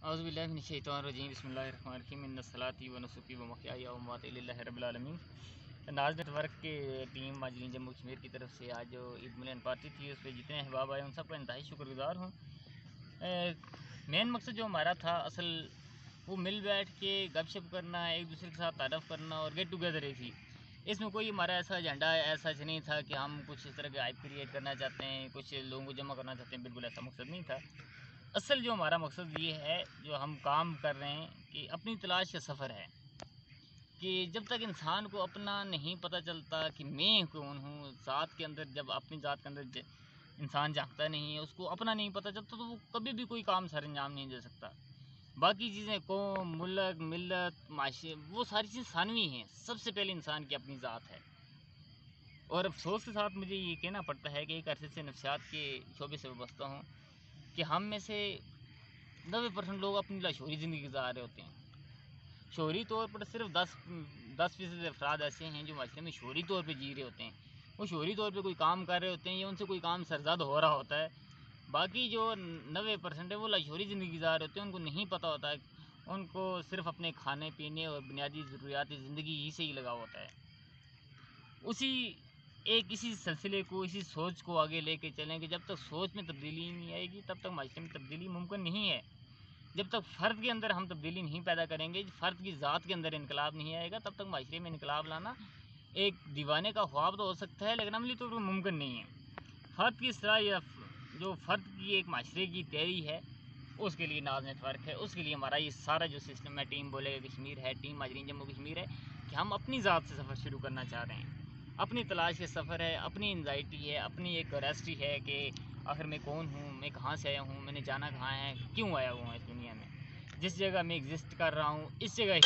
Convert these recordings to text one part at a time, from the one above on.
औज़ुबिल्लाहिमिनश्शैतानिर्रजीम बिस्मिल्लाहिर्रहमानिर्रहीम इन्नस्सलाती व नुसुकी व महयाया व ममाती लिल्लाहि रब्बिल आलमीन। नाज़ नेटवर्क के टीम माजरीन जम्मू कश्मीर की तरफ से आज जो ईद मिलन पार्टी थी उस पर जितने अहबाब आए उन सबका इंतहाई शुक्रगुजार हूँ। मेन मकसद जो हमारा था असल वो मिल बैठ के गपशप करना, एक दूसरे के साथ तारफ़ करना और गेट टुगेदर ही थी। इसमें कोई हमारा ऐसा एजेंडा ऐसा नहीं था कि हम कुछ इस तरह के हाइप क्रिएट करना चाहते हैं, कुछ लोगों को जमा करना चाहते हैं। बिल्कुल ऐसा मकसद नहीं था। असल जो हमारा मकसद ये है, जो हम काम कर रहे हैं कि अपनी तलाश का सफ़र है कि जब तक इंसान को अपना नहीं पता चलता कि मैं कौन हूँ, ज़ात के अंदर जब अपनी ज़ात के अंदर इंसान झांकता नहीं है, उसको अपना नहीं पता चलता, तो वो कभी भी कोई काम सर अंजाम नहीं दे सकता। बाकी चीज़ें कौम, मुल्क, मिल्लत, माशरे, वो सारी चीज़ें सानवी हैं। सबसे पहले इंसान की अपनी ज़ात है। और अफसोस के साथ मुझे ये कहना पड़ता है कि एक अरसे से नफ्सियात के शोबे से वाबस्ता हूँ कि हम में से 90% लोग अपनी लाशोरी ज़िंदगी गुजार रहे होते हैं। शोहरी तौर पर सिर्फ 10% अफराद ऐसे हैं जो माशरे में शोहरी तौर पर जी रहे होते हैं। वो शोहरी तौर पर कोई काम कर रहे होते हैं या उनसे कोई काम सरजद हो रहा होता है। बाकी जो 90% है वो लाशोरी ज़िंदगी गुजार रहे होते हैं। उनको नहीं पता होता है, उनको सिर्फ अपने खाने पीने और बुनियादी ज़रूरियात ज़िंदगी ही से ही लगा होता है। इसी सिलसिले को, इसी सोच को आगे लेके चलें कि जब तक सोच में तब्दीली नहीं आएगी तब तक माशरे में तब्दीली मुमकिन नहीं है। जब तक फ़र्द के अंदर हम तब्दीली नहीं पैदा करेंगे, फ़र्द की ज़ात के अंदर इनकलाब नहीं आएगा, तब तक माशरे में इनकलाब लाना एक दीवाने का ख्वाब तो हो सकता है, लेकिन अमली तौर पर मुमकिन नहीं है। फ़र्द की इसराह या जो फ़र्द की एक माशरे की तैयारी है, उसके लिए नाज़ नेटवर्क है। उसके लिए हमारा ये सारा जो सिस्टम है, टीम बोलेगा कश्मीर है, टीम माजरीन जम्मू कश्मीर है, कि हम अपनी ज़ात से सफ़र शुरू करना चाह रहे हैं। अपनी तलाश के सफ़र है, अपनी एंजाइटी है, अपनी एक क्यूरियोसिटी है कि आखिर मैं कौन हूँ, मैं कहाँ से आया हूँ, मैंने जाना कहाँ है, क्यों आया हुआ हूँ इस दुनिया में, जिस जगह मैं एग्जिस्ट कर रहा हूँ इस जगह ही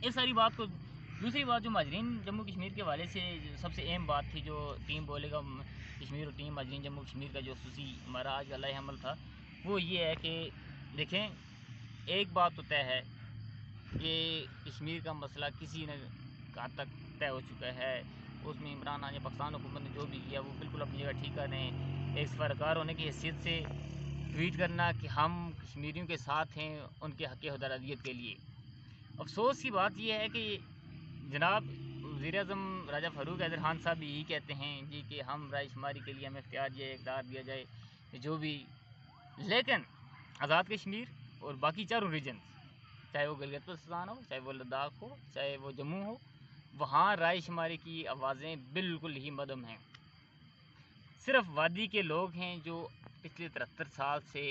इस सारी बात को। दूसरी बात जो माजरीन जम्मू कश्मीर के हवाले से सबसे अहम बात थी, जो टीम बोलेगा कश्मीर और टीम माजरीन जम्मू कश्मीर का जो खुसूसी हमारा आज अलाए अमल था, वो ये है कि देखें, एक बात तो तय है कि कश्मीर का मसला किसी न हद तक तय हो चुका है। उसमें इमरान खान या पाकिस्तान हुकूमत ने जो भी किया वो बिल्कुल अपनी जगह ठीक कर रहे हैं। एक सफरकार होने की हैसियत से ट्वीट करना कि हम कश्मीरियों के साथ हैं उनके हक़ हदरदियत के लिए। अफसोस की बात यह है कि जनाब वज़ीर-ए-आज़म राजा फ़ारूक हैदर खान साहब भी यही कहते हैं जी कि हम रायशुमारी के लिए हमें इख्तियार दिया, इक़्तिदार दिया जाए, जो भी। लेकिन आज़ाद कश्मीर और बाकी चारों रीजन, चाहे वो गिलगित बल्तिस्तान हो, चाहे वो लद्दाख हो, चाहे वो जम्मू हो, वहाँ रायशुमारी की आवाज़ें बिल्कुल ही मदम हैं। सिर्फ वादी के लोग हैं जो पिछले 73 साल से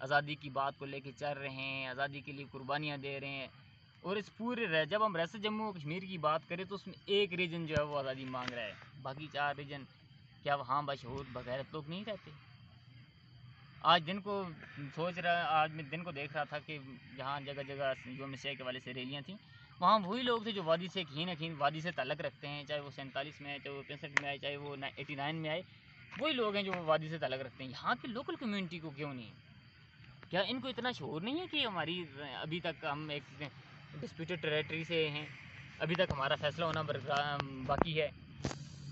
आज़ादी की बात को लेके चल रहे हैं, आज़ादी के लिए कुर्बानियाँ दे रहे हैं। और इस पूरे जब हम रियासत जम्मू कश्मीर की बात करें तो उसमें एक रीजन जो है वो आज़ादी मांग रहा है। बाकी 4 रीजन क्या वहाँ बशहूर बगैरत लोग नहीं रहते? आज दिन को आज मैं दिन को देख रहा था कि जहाँ जगह जगह जो मिसिया के वाले से रैलियाँ थी, वहाँ वही लोग थे जो वादी से खीन वादी से ताल्लुक़ रखते हैं, चाहे वो 47 में आए, चाहे वो 65 में आए, चाहे वो 89 में आए, वही लोग हैं जो वादी से ताल्लुक़ रखते हैं। यहाँ की लोकल कम्यूनिटी को क्यों नहीं? क्या इनको इतना शऊर नहीं है कि हमारी अभी तक हम एक डिस्प्यूटेड टेरेटरी से हैं, अभी तक हमारा फैसला होना बाकी है।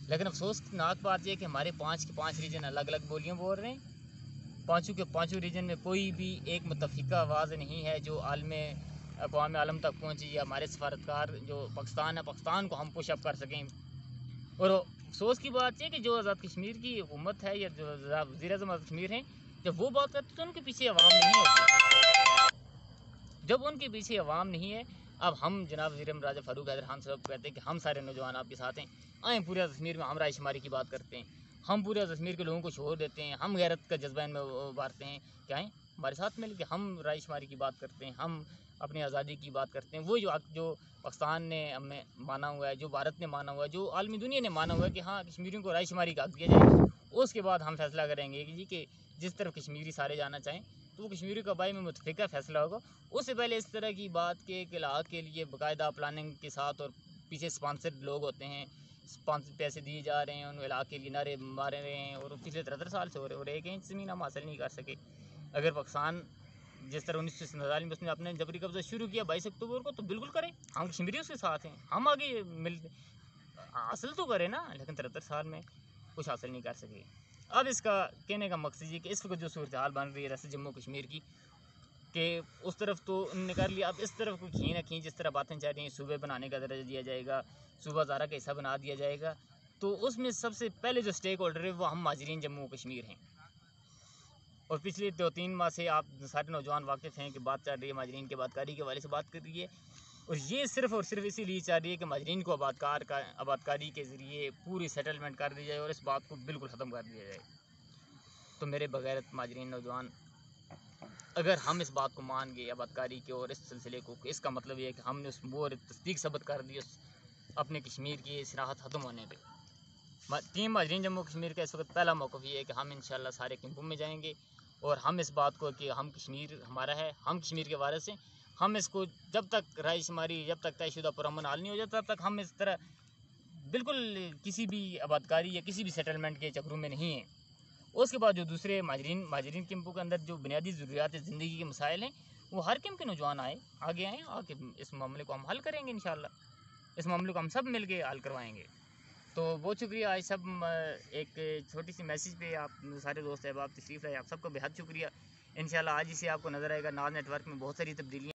लेकिन अफसोसनाक बात यह है कि हमारे 5 के 5 रीजन अलग अलग बोलियाँ बोल रहे हैं। पाँचों के पाँचों रीजन में कोई भी एक मुत्तफ़िका आवाज़ नहीं है जो अक़वाम आलम तक पहुँची, या हमारे सफारतकार जो पाकिस्तान है, पाकिस्तान को हम पुश अप कर सकें। और अफसोस की बात है कि जो आज़ाद कश्मीर की हुकूमत है या जो वज़ीर-ए-आज़म आज़ाद कश्मीर हैं, जब वो बात करते तो उनके पीछे अवाम नहीं होती। जब उनके पीछे अवाम नहीं है, अब हम जनाब वज़ीर राजा फ़ारूक हैदर खान साहब कहते हैं कि हम सारे नौजवान आपके साथ हैं, आएँ पूरे कश्मीर में हम रायशुमारी की बात करते हैं, हम पूरे कश्मीर के लोगों को शोर देते हैं, हम गैरत का जज्बा इनमें उभारते हैं, क्या है हमारे साथ मिल के हम रायशुमारी की बात करते हैं, हम अपनी आज़ादी की बात करते हैं। वो जो पाकिस्तान ने हमें माना हुआ है, जो भारत ने माना हुआ है, जो आलमी दुनिया ने माना हुआ है कि हाँ कश्मीरियों को रायशुमारी का हक़ दिया जाए, उसके बाद हम फैसला करेंगे कि जी कि जिस तरफ कश्मीरी सारे जाना चाहें तो वो कश्मीरी कबाई में मुतफ़िका फ़ैसला होगा। उससे पहले इस तरह की बात के इलाक़ के लिए बाकायदा प्लानिंग के साथ और पीछे स्पॉन्सर्ड लोग होते हैं, स्पॉन्सर पैसे दिए जा रहे हैं, उन इलाक़े के लिए नारे मारे रहे हैं, और पिछले 73 साल से हो रहे, और 1 इंच ज़मीन हम हासिल नहीं कर सके। अगर पाकिस्तान जिस तरह 1947 में उसने अपने जबरी कब्ज़ा शुरू किया 22 अक्टूबर को, तो बिल्कुल करें, हम कश्मीरियों के साथ हैं, हम आगे मिल हासिल तो करें ना। लेकिन 73 साल में कुछ हासिल नहीं कर सके। اب اس کا کہنے کا مقصد یہ کہ اس وقت جو صورتحال بن رہی ہے ریاست جموں کشمیر کی کہ اس طرف تو انہوں نے کر لیا، اب اس طرف کو کھینچ نہ کھینچ جس طرح باتیں چاہ رہی ہیں صوبے بنانے کا درجہ دیا جائے گا، صوبہ زارہ کا حصہ بنا دیا جائے گا، تو اس میں سب سے پہلے جو سٹیک ہولڈر ہے وہ ہم مہاجرین جموں کشمیر ہیں۔ اور پچھلے 2-3 ماہ سے آپ سارے نوجوان واقف ہیں کہ بات چل رہی ہے مہاجرین کے آبادکاری کے حوالے سے بات کر رہی ہے، اور یہ صرف اور صرف اسی لیے چاہ رہی ہے کہ مہاجرین کو آبادکاری کے ذریعے پوری سیٹلمنٹ کر دی جائے اور اس بات کو بالکل ختم کر دیا جائے۔ تو میرے بغیرت مہاجرین نوجوان، اگر ہم اس بات کو مان گئے آبادکاری کے اور اس سلسلے کو، اس کا مطلب یہ ہے کہ ہم نے اس مور تصدیق ثبت کر دی اس اپنے کشمیر کی صراحت ختم ہونے پہ۔ ٹیم مہاجرین جموں کشمیر کا اس وقت پہلا موقف یہ ہے کہ ہم انشاءاللہ سارے کیمپوں میں جائیں گے اور ہم اس بات کو کہ ہم کشمیر ہمارا ہے، ہم کشمیر کے وارث ہیں، ہم اس کو جب تک رائے شماری، جب تک طے شدہ پرامن حال نہیں ہو جاتا تب تک ہم اس طرح بالکل کسی بھی آبادکاری یا کسی بھی سیٹلمنٹ کے چکروں میں نہیں ہیں۔ اس کے بعد جو دوسرے مہاجرین کیمپوں کے اندر جو بنیادی ضروریات زندگی کے مسائل ہیں وہ ہر کیمپ کے نوجوان آگے آئیں آ کے اس معاملے کو ہم حل کریں گے انشاءاللہ، اس معاملے کو ہم سب مل کے حل کروائیں گے۔ تو بہت شکریہ، آج سب ایک چھوٹی سی میسیج پہ آپ سارے دوست احباب تشریف لائے، آپ سب کو بے حد شکریہ۔ انشاءاللہ آج اسے آپ کو نظر آئے گا ناز نیٹ ورک میں بہت ساری تبدیلیاں